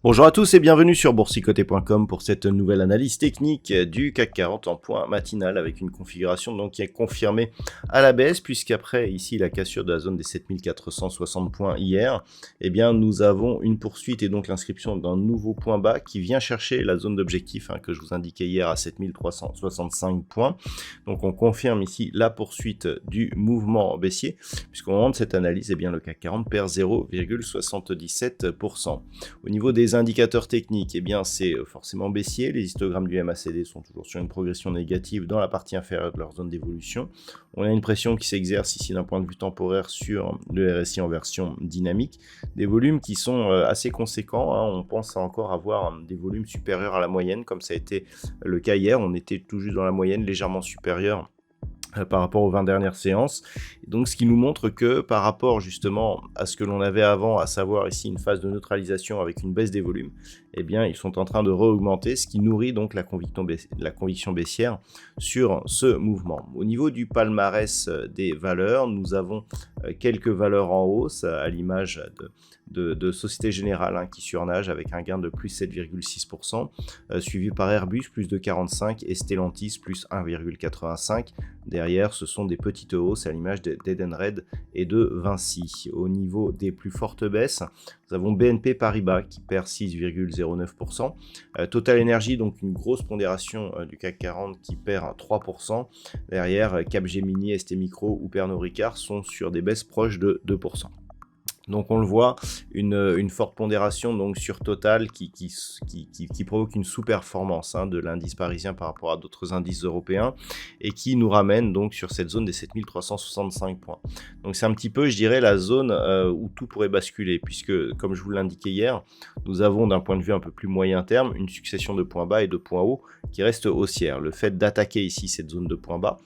Bonjour à tous et bienvenue sur boursicoté.com pour cette nouvelle analyse technique du CAC 40 en point matinal avec une configuration donc qui est confirmée à la baisse puisqu'après ici la cassure de la zone des 7460 points hier, eh bien nous avons une poursuite et donc l'inscription d'un nouveau point bas qui vient chercher la zone d'objectif que je vous indiquais hier à 7365 points. Donc on confirme ici la poursuite du mouvement baissier puisqu'au moment de cette analyse, eh bien le CAC 40 perd 0,77%. Au niveau des indicateurs techniques, eh bien c'est forcément baissier. Les histogrammes du MACD sont toujours sur une progression négative dans la partie inférieure de leur zone d'évolution. On a une pression qui s'exerce ici d'un point de vue temporaire sur le RSI en version dynamique. Des volumes qui sont assez conséquents. On pense encore avoir des volumes supérieurs à la moyenne, comme ça a été le cas hier. On était tout juste dans la moyenne, légèrement supérieur par rapport aux 20 dernières séances. Et donc ce qui nous montre que par rapport justement à ce que l'on avait avant, à savoir ici une phase de neutralisation avec une baisse des volumes, eh bien ils sont en train de re-augmenter, ce qui nourrit donc la conviction baissière sur ce mouvement. Au niveau du palmarès des valeurs, nous avons quelques valeurs en hausse à l'image de Société Générale qui surnage avec un gain de plus 7,6%, suivi par Airbus plus de 45 et Stellantis plus 1,85. Derrière, ce sont des petites hausses à l'image d'Edenred et de Vinci. Au niveau des plus fortes baisses, nous avons BNP Paribas qui perd 6,09%. Total Energy, donc une grosse pondération du CAC 40 qui perd 3%. Derrière, Capgemini, ST Micro ou Pernod Ricard sont sur des baisses proches de 2%. Donc on le voit, une forte pondération donc sur Total qui provoque une sous-performance de l'indice parisien par rapport à d'autres indices européens et qui nous ramène donc sur cette zone des 7365 points. Donc c'est un petit peu, je dirais, la zone où tout pourrait basculer puisque, comme je vous l'indiquais hier, nous avons d'un point de vue un peu plus moyen terme une succession de points bas et de points hauts qui reste haussière. Le fait d'attaquer ici cette zone de points bas,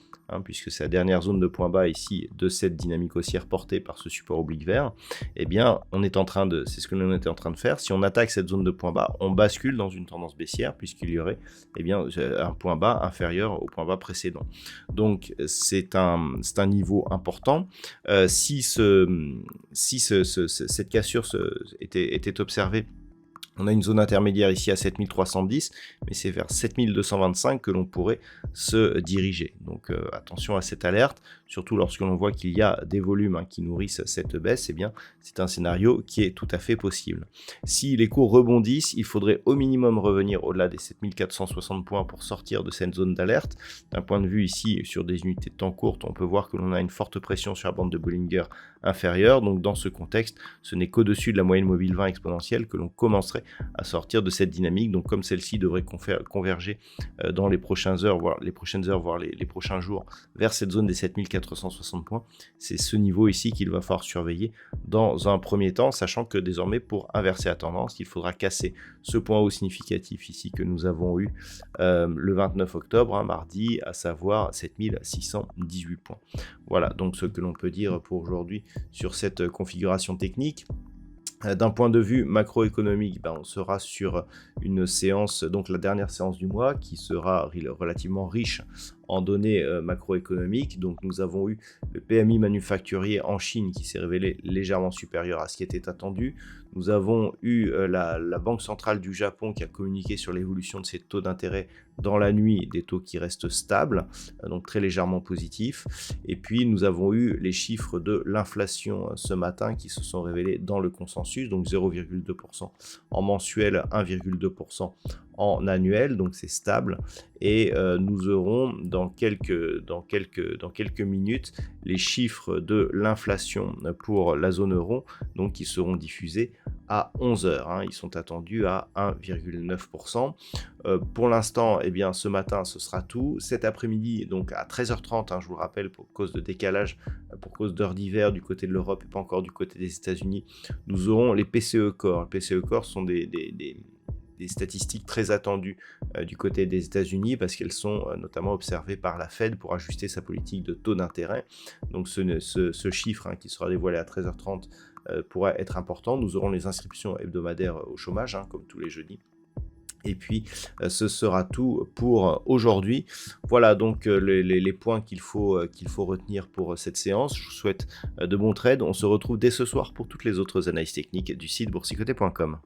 puisque c'est la dernière zone de points bas ici de cette dynamique haussière portée par ce support oblique vert, eh bien c'est ce que l'on était en train de faire. Si on attaque cette zone de points bas, on bascule dans une tendance baissière puisqu'il y aurait un point bas inférieur au point bas précédent. Donc c'est un niveau important. Si cette cassure était observée, on a une zone intermédiaire ici à 7310, mais c'est vers 7225 que l'on pourrait se diriger. Donc attention à cette alerte, surtout lorsque l'on voit qu'il y a des volumes qui nourrissent cette baisse, eh bien c'est un scénario qui est tout à fait possible. Si les cours rebondissent, il faudrait au minimum revenir au-delà des 7460 points pour sortir de cette zone d'alerte. D'un point de vue ici, sur des unités de temps courtes, on peut voir que l'on a une forte pression sur la bande de Bollinger inférieure. Donc dans ce contexte, ce n'est qu'au-dessus de la moyenne mobile 20 exponentielle que l'on commencerait à sortir de cette dynamique. Donc comme celle-ci devrait converger dans les prochaines heures, voire les prochains jours vers cette zone des 7460 points, c'est ce niveau ici qu'il va falloir surveiller dans un premier temps, sachant que désormais pour inverser la tendance, il faudra casser ce point haut significatif ici que nous avons eu le 29 octobre, mardi, à savoir 7618 points. Voilà donc ce que l'on peut dire pour aujourd'hui sur cette configuration technique. D'un point de vue macroéconomique, on sera sur une séance, donc la dernière séance du mois, qui sera relativement riche en données macroéconomiques. Donc nous avons eu le PMI manufacturier en Chine qui s'est révélé légèrement supérieur à ce qui était attendu. Nous avons eu la Banque centrale du Japon qui a communiqué sur l'évolution de ses taux d'intérêt dans la nuit, des taux qui restent stables, donc très légèrement positifs. Et puis nous avons eu les chiffres de l'inflation ce matin qui se sont révélés dans le consensus, donc 0,2% en mensuel, 1,2% en annuel, donc c'est stable. Et nous aurons dans quelques minutes les chiffres de l'inflation pour la zone euro, donc qui seront diffusés à 11h. Ils sont attendus à 1,9%. Pour l'instant, ce matin, ce sera tout. Cet après-midi, donc à 13h30, je vous le rappelle, pour cause de décalage, pour cause d'heures d'hiver du côté de l'Europe et pas encore du côté des États-Unis, nous aurons les PCE Core. Les PCE Core sont des des statistiques très attendues du côté des États-Unis parce qu'elles sont notamment observées par la Fed pour ajuster sa politique de taux d'intérêt. Donc ce chiffre qui sera dévoilé à 13h30 pourrait être important. Nous aurons les inscriptions hebdomadaires au chômage, comme tous les jeudis. Et puis, ce sera tout pour aujourd'hui. Voilà donc les points qu'il faut retenir pour cette séance. Je vous souhaite de bons trades. On se retrouve dès ce soir pour toutes les autres analyses techniques du site boursicoté.com.